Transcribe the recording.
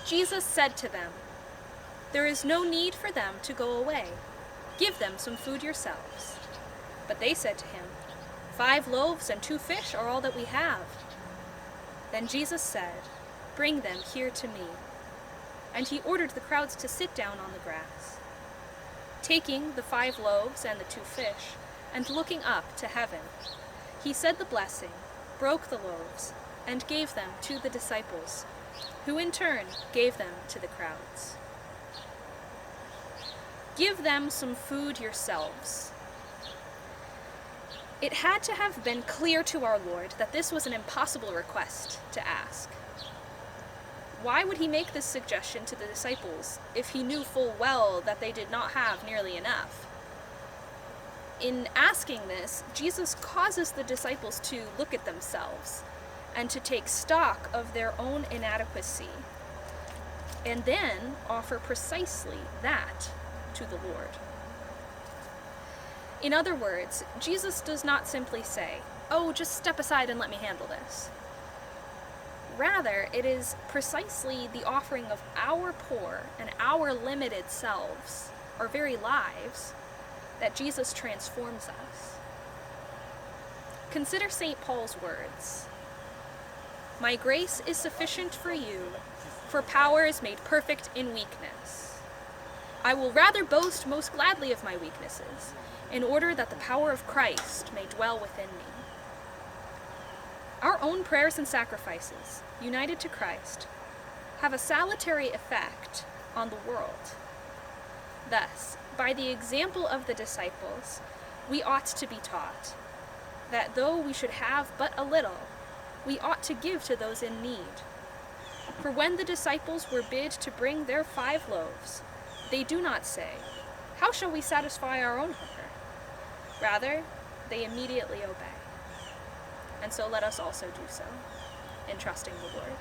Jesus said to them, "There is no need for them to go away. Give them some food yourselves." But they said to him, "5 loaves and 2 fish are all that we have." Then Jesus said, "Bring them here to me." And he ordered the crowds to sit down on the grass. Taking the 5 loaves and the 2 fish, and looking up to heaven, he said the blessing, broke the loaves, and gave them to the disciples, who in turn gave them to the crowds. Give them some food yourselves. It had to have been clear to our Lord that this was an impossible request to ask. Why would he make this suggestion to the disciples if he knew full well that they did not have nearly enough? In asking this, Jesus causes the disciples to look at themselves and to take stock of their own inadequacy, and then offer precisely that to the Lord. In other words, Jesus does not simply say, "Oh, just step aside and let me handle this." Rather, it is precisely the offering of our poor and our limited selves, our very lives, that Jesus transforms us. Consider St. Paul's words, "My grace is sufficient for you, for power is made perfect in weakness. I will rather boast most gladly of my weaknesses, in order that the power of Christ may dwell within me." Our own prayers and sacrifices, united to Christ, have a salutary effect on the world. Thus, by the example of the disciples, we ought to be taught that though we should have but a little, we ought to give to those in need. For when the disciples were bid to bring their 5 loaves, they do not say, "How shall we satisfy our own hunger?" Rather, they immediately obey. And so let us also do so, in trusting the Lord.